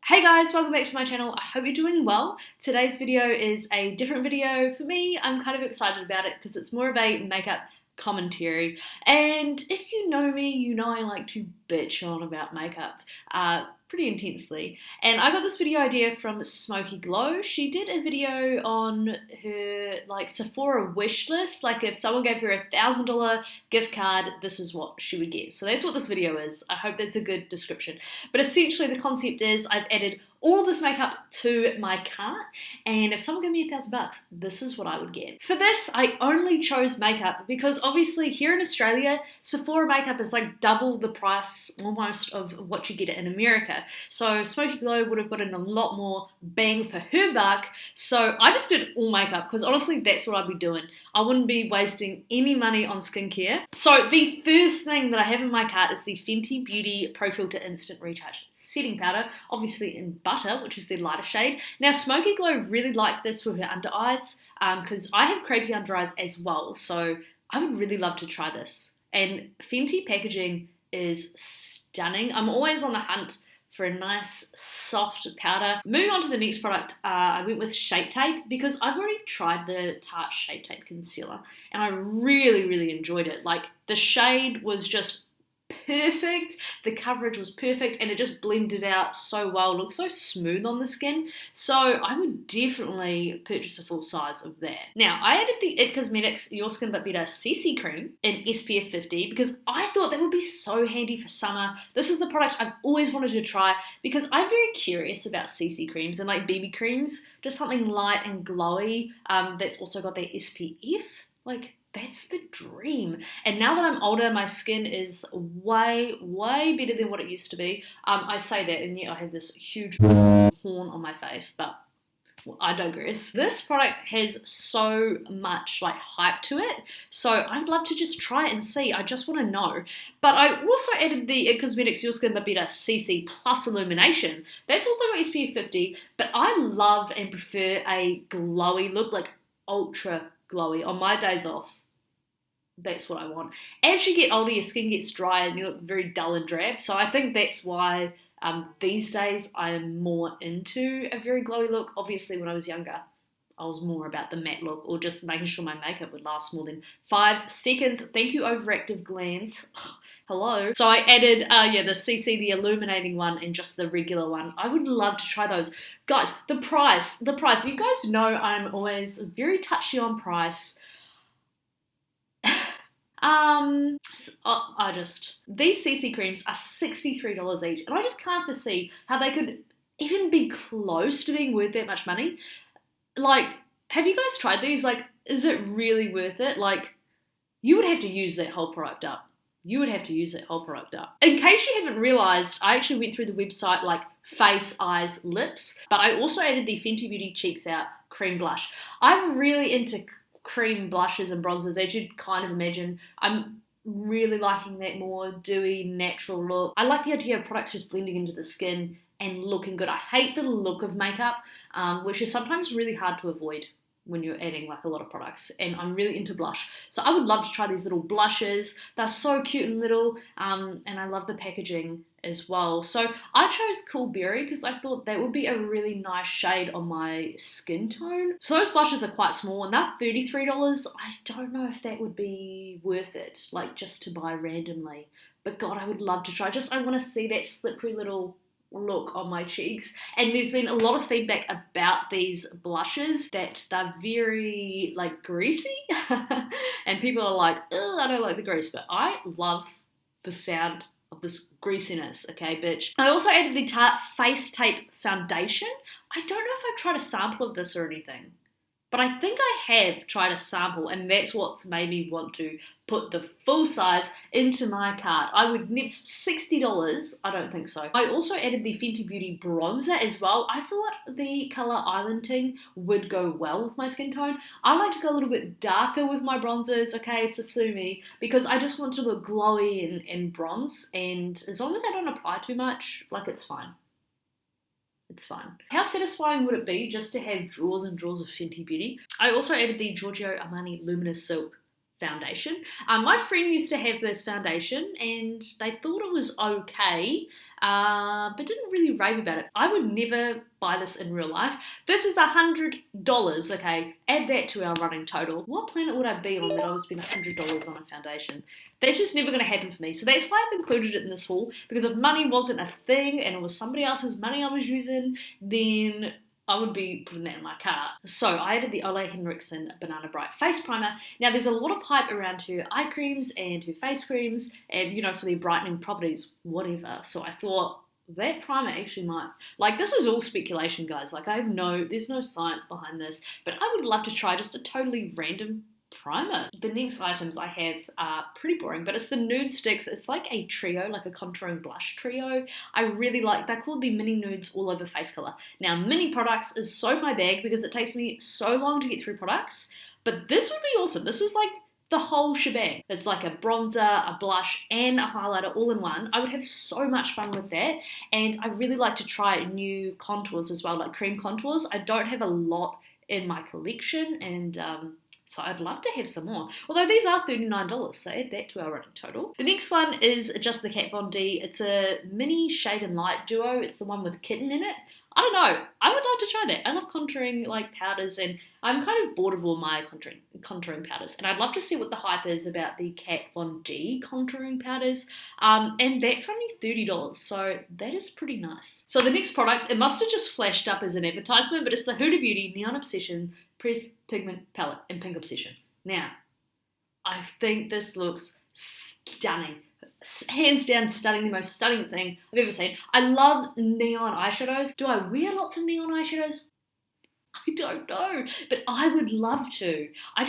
Hey guys, welcome back to my channel. I hope you're doing well. Today's video is a different video for me. I'm kind of excited about it because it's more of a makeup commentary. And if you know me, you know I like to bitch on about makeup pretty intensely. And I got this video idea from Smokey. She did a video on her Sephora Wishlist. Like if someone gave her $1,000 gift card, this is what she would get. So that's what this video is. I hope that's a good description. But essentially the concept is I've added all this makeup to my cart, and if someone gave me $1,000, this is what I would get. For this, I only chose makeup because obviously here in Australia, Sephora makeup is like double the price almost of what you get in America. So Smokey Glow would have gotten a lot more bang for her buck. So I just did all makeup because honestly, that's what I'd be doing. I wouldn't be wasting any money on skincare. So the first thing that I have in my cart is the Fenty Beauty Pro Filter Instant Recharge Setting Powder, obviously in Butter, which is their lighter shade. Now, Smokey Glow really liked this for her under eyes because I have crepey under eyes as well, so I would really love to try this. And Fenty packaging is stunning. I'm always on the hunt for a nice soft powder. Moving on to the next product, I went with Shape Tape because I've already tried the Tarte Shape Tape Concealer and I really enjoyed it. Like the shade was just perfect, the coverage was perfect, and it just blended out so well. It looked so smooth on the skin, so I would definitely purchase a full size of that. Now, I added the IT Cosmetics Your Skin But Better CC Cream in SPF 50 because I thought that would be so handy for summer. This is the product I've always wanted to try because I'm very curious about CC creams and like BB creams, just something light and glowy that's also got their SPF. Like, that's the dream. And now that I'm older, my skin is way better than what it used to be. I say that and yet I have this huge horn on my face, but I digress. This product has so much like hype to it, so I'd love to just try it and see. I just want to know. But I also added the IT Cosmetics Your Skin But Better CC Plus Illumination. That's also got SPF 50, but I love and prefer a glowy look, like ultra glowy on my days off. That's what I want. As you get older, your skin gets dry and you look very dull and drab. So I think that's why these days I am more into a very glowy look. Obviously, when I was younger, I was more about the matte look or just making sure my makeup would last more than 5 seconds. Thank you, overactive glands. Hello. So I added, the CC, the illuminating one, and just the regular one. I would love to try those. Guys, the price. You guys know I'm always very touchy on price. These CC creams are $63 each, and I just can't foresee how they could even be close to being worth that much money. Like, have you guys tried these? Like, is it really worth it? Like, you would have to use that whole product up. In case you haven't realized, I actually went through the website like face, eyes, lips, but I also added the Fenty Beauty Cheeks Out Cream Blush. I'm really into cream blushes and bronzers, as you'd kind of imagine. I'm really liking that more dewy, natural look. I like the idea of products just blending into the skin and looking good. I hate the look of makeup, which is sometimes really hard to avoid when you're adding like a lot of products, and I'm really into blush. So I would love to try these little blushes. They're so cute and little, and I love the packaging as well. So I chose Cool Berry because I thought that would be a really nice shade on my skin tone. So those blushes are quite small and they're $33. I don't know if that would be worth it, like just to buy randomly. But God, I would love to try. I want to see that slippery little look on my cheeks. And there's been a lot of feedback about these blushes that they're very like greasy and people are like, oh, I don't like the grease, but I love the sound of this greasiness, okay, bitch. I also added the Tarte Face Tape Foundation. I don't know if I've tried a sample of this or anything, but I think I have tried a sample, and that's what's made me want to put the full size into my cart. I would never, $60, I don't think so. I also added the Fenty Beauty bronzer as well. I thought the colour Islanding would go well with my skin tone. I like to go a little bit darker with my bronzers, okay, so sue me, because I just want to look glowy and bronze, and as long as I don't apply too much, like it's fine. It's fine. How satisfying would it be just to have drawers and drawers of Fenty Beauty? I also added the Giorgio Armani Luminous Silk foundation. My friend used to have this foundation and they thought it was okay, but didn't really rave about it. I would never buy this in real life. This is $100, okay? Add that to our running total. What planet would I be on that I would spend $100 on a foundation? That's just never going to happen for me. So that's why I've included it in this haul, because if money wasn't a thing and it was somebody else's money I was using, then I would be putting that in my cart. So I added the Ole Henriksen Banana Bright Face Primer. Now there's a lot of hype around her eye creams and her face creams and, you know, for their brightening properties, whatever. So I thought that primer actually might, like, this is all speculation, guys. Like, there's no science behind this, but I would love to try just a totally random primer. The next items I have are pretty boring, but it's the nude sticks. It's like a trio, like a contouring blush trio. I really like, they're called the Mini Nudes All Over Face Color. Now, mini products is so my bag because it takes me so long to get through products, but this would be awesome. This is like the whole shebang. It's like a bronzer, a blush, and a highlighter all in one. I would have so much fun with that, and I really like to try new contours as well, like cream contours. I don't have a lot in my collection, and so I'd love to have some more. Although these are $39, so add that to our running total. The next one is just the Kat Von D. It's a mini shade and light duo. It's the one with kitten in it. I don't know. I would love to try that. I love contouring like powders, and I'm kind of bored of all my contouring powders. And I'd love to see what the hype is about the Kat Von D contouring powders. And that's only $30, so that is pretty nice. So the next product, it must have just flashed up as an advertisement, but it's the Huda Beauty Neon Obsession Pressed Pigment Palette in Pink Obsession. Now, I think this looks stunning. Hands down stunning, the most stunning thing I've ever seen. I love neon eyeshadows. Do I wear lots of neon eyeshadows? I don't know, but I would love to. I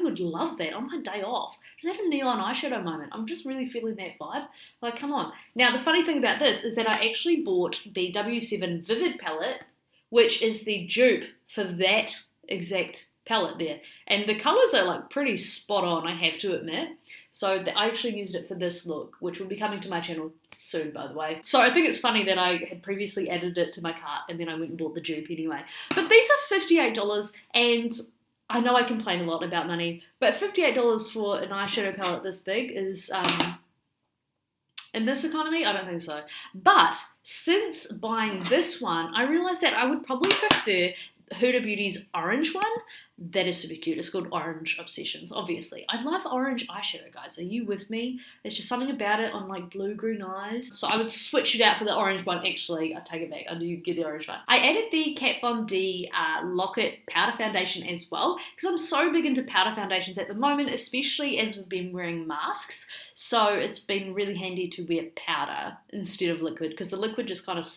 would love that on my day off. Just have a neon eyeshadow moment. I'm just really feeling that vibe. Like, come on. Now, the funny thing about this is that I actually bought the W7 Vivid palette, which is the dupe for that exact palette there, and the colours are like pretty spot on, I have to admit. So I actually used it for this look, which will be coming to my channel soon, by the way. So I think it's funny that I had previously added it to my cart and then I went and bought the dupe anyway. But these are $58, and I know I complain a lot about money, but $58 for an eyeshadow palette this big is in this economy, I don't think so. But since buying this one, I realised that I would probably prefer Huda Beauty's orange one. That is super cute. It's called Orange Obsessions, obviously. I love orange eyeshadow, guys. Are you with me? There's just something about it on like blue-green eyes. So I would switch it out for the orange one. Actually, I take it back. I do get the orange one. I added the Kat Von D Lock-It Powder Foundation as well, because I'm so big into powder foundations at the moment, especially as we've been wearing masks. So it's been really handy to wear powder instead of liquid, because the liquid just kind of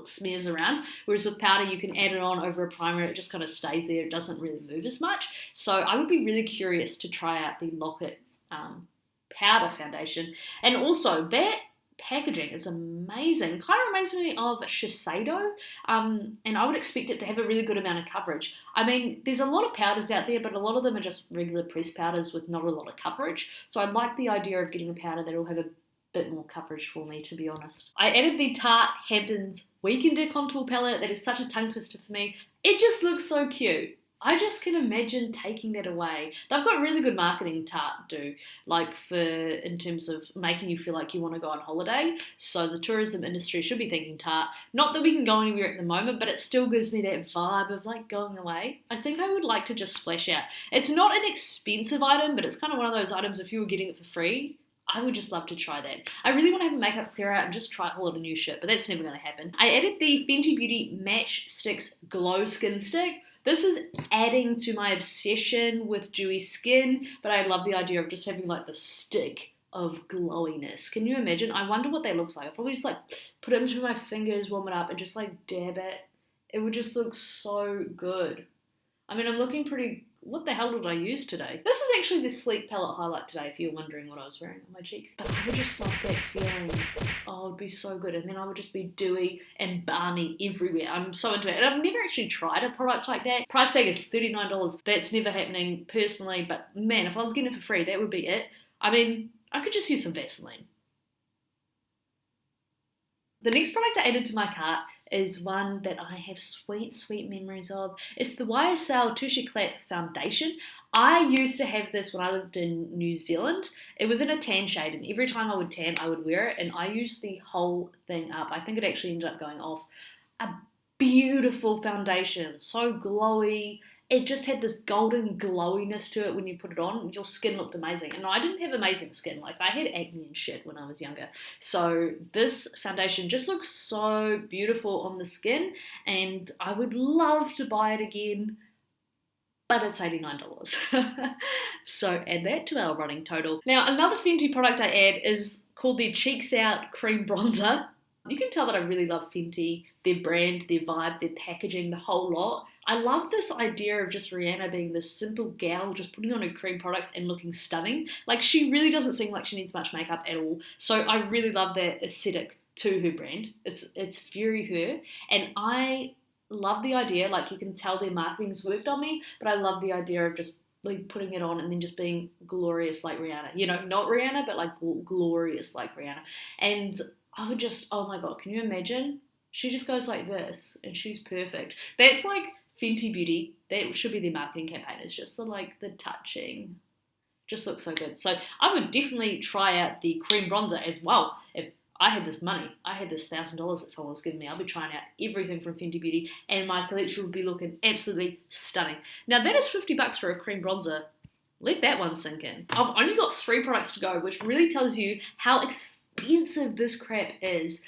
smears around, whereas with powder you can add it on over a primer. It just kind of stays there. It doesn't really move as much. So I would be really curious to try out the Lock-It powder foundation. And also that packaging is amazing. Kind of reminds me of Shiseido, and I would expect it to have a really good amount of coverage. I mean, there's a lot of powders out there, but a lot of them are just regular pressed powders with not a lot of coverage. So I'd like the idea of getting a powder that will have a bit more coverage for me, to be honest. I added the Tarte Hamptons Weekender Contour Palette. That is such a tongue twister for me. It just looks so cute. I just can imagine taking that away. They've got really good marketing, Tarte do, like in terms of making you feel like you want to go on holiday. So the tourism industry should be thanking Tarte. Not that we can go anywhere at the moment, but it still gives me that vibe of like going away. I think I would like to just splash out. It's not an expensive item, but it's kind of one of those items, if you were getting it for free, I would just love to try that. I really want to have a makeup clear out and just try a whole lot of new shit, but that's never going to happen. I added the Fenty Beauty Match Sticks Glow Skin Stick. This is adding to my obsession with dewy skin, but I love the idea of just having like the stick of glowiness. Can you imagine? I wonder what that looks like. I'll probably just like put it into my fingers, warm it up, and just like dab it. It would just look so good. I mean, I'm looking pretty... What the hell did I use today? This is actually the Sleep Palette highlight today, if you're wondering what I was wearing on my cheeks. But I would just love that feeling. Oh, it would be so good. And then I would just be dewy and balmy everywhere. I'm so into it. And I've never actually tried a product like that. Price tag is $39. That's never happening personally. But man, if I was getting it for free, that would be it. I mean, I could just use some Vaseline. The next product I added to my cart is one that I have sweet, sweet memories of. It's the YSL Touche Éclat Foundation. I used to have this when I lived in New Zealand. It was in a tan shade, and every time I would tan, I would wear it, and I used the whole thing up. I think it actually ended up going off. A beautiful foundation, so glowy. It just had this golden glowiness to it when you put it on. Your skin looked amazing. And I didn't have amazing skin. Like, I had acne and shit when I was younger. So this foundation just looks so beautiful on the skin. And I would love to buy it again. But it's $89. So add that to our running total. Now, another Fenty product I add is called their Cheeks Out Cream Bronzer. You can tell that I really love Fenty, their brand, their vibe, their packaging, the whole lot. I love this idea of just Rihanna being this simple gal just putting on her cream products and looking stunning. Like, she really doesn't seem like she needs much makeup at all. So I really love that aesthetic to her brand. It's very her. And I love the idea, like, you can tell their marketing's worked on me, but I love the idea of just like putting it on and then just being glorious like Rihanna. You know, not Rihanna, but like glorious like Rihanna. And I would just, oh my God, can you imagine? She just goes like this and she's perfect. That's like Fenty Beauty. That should be their marketing campaign. It's just the touching. Just looks so good. So I would definitely try out the cream bronzer as well. If I had this money, I had this $1,000 that someone was giving me, I'll be trying out everything from Fenty Beauty and my collection would be looking absolutely stunning. Now that is $50 for a cream bronzer. Let that one sink in. I've only got 3 products to go, which really tells you how expensive this crap is.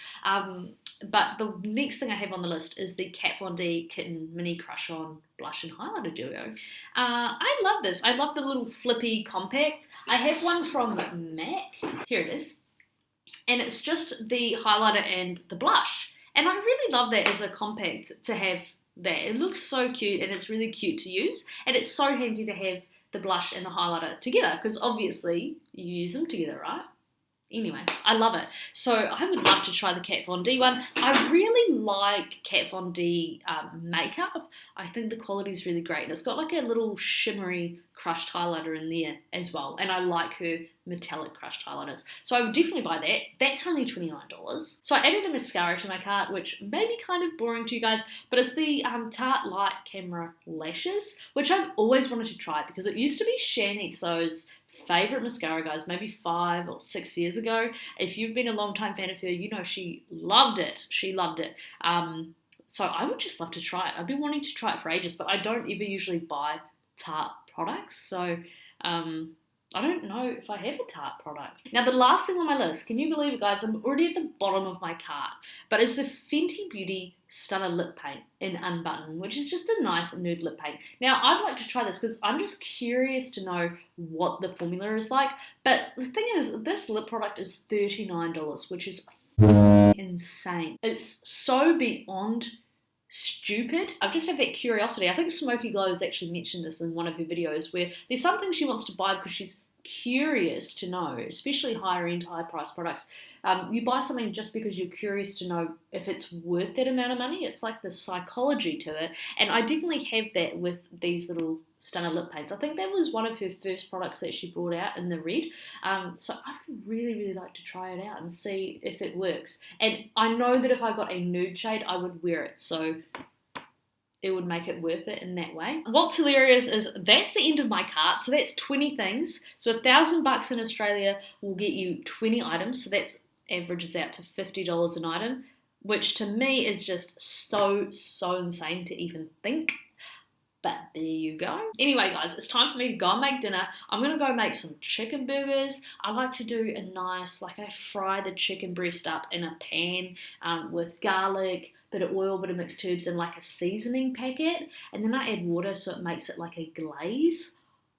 But the next thing I have on the list is the Kat Von D Kitten Mini Crush On Blush and Highlighter Duo. I love this. I love the little flippy compact. I have one from MAC. Here it is. And it's just the highlighter and the blush. And I really love that as a compact to have that. It looks so cute and it's really cute to use. And it's so handy to have the blush and the highlighter together because obviously you use them together, right? Anyway, I love it. So I would love to try the Kat Von D one. I really like Kat Von D makeup. I think the quality is really great. And it's got like a little shimmery crushed highlighter in there as well. And I like her metallic crushed highlighters. So I would definitely buy that. That's only $29. So I added a mascara to my cart, which may be kind of boring to you guys, but it's the Tarte Light Camera Lashes, which I've always wanted to try because it used to be Shan XO's favorite mascara, guys, maybe 5 or 6 years ago. If you've been a long time fan of her, you know she loved it. She loved it. So I would just love to try it. I've been wanting to try it for ages, but I don't ever usually buy Tarte products. So I don't know if I have a Tarte product. Now the last thing on my list, can you believe it, guys? I'm already at the bottom of my cart, but it's the Fenty Beauty Stunner Lip Paint in Unbutton, which is just a nice nude lip paint. Now I'd like to try this because I'm just curious to know what the formula is like. But the thing is, this lip product is $39, which is insane. It's so beyond stupid. I've just had that curiosity. I think Smokey Glow has actually mentioned this in one of her videos where there's something she wants to buy because she's curious to know, especially higher end, high price products. You buy something just because you're curious to know if it's worth that amount of money. It's like the psychology to it. And I definitely have that with these little stunner lip paints. I think that was one of her first products that she brought out in the red. So I'd really, really like to try it out and see if it works. And I know that if I got a nude shade, I would wear it. So it would make it worth it in that way. What's hilarious is that's the end of my cart. So that's 20 things. So $1,000 in Australia will get you 20 items. So that's averages out to $50 an item, which to me is just so insane to even think. But there you go. Anyway, guys, it's time for me to go and make dinner. I'm going to go make some chicken burgers. I like to do a nice, like I fry the chicken breast up in a pan with garlic, bit of oil, bit of mixed herbs, and like a seasoning packet. And then I add water so it makes it like a glaze.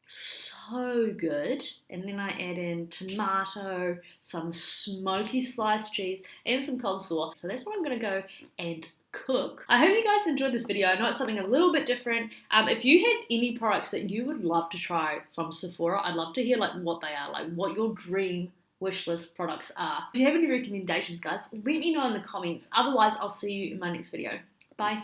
So good. And then I add in tomato, some smoky sliced cheese, and some coleslaw. So that's what I'm going to go and cook. I hope you guys enjoyed this video. I know it's something a little bit different. If you have any products that you would love to try from Sephora, I'd love to hear like what they are, like what your dream wish list products are. If you have any recommendations, guys, let me know in the comments. Otherwise, I'll see you in my next video. Bye.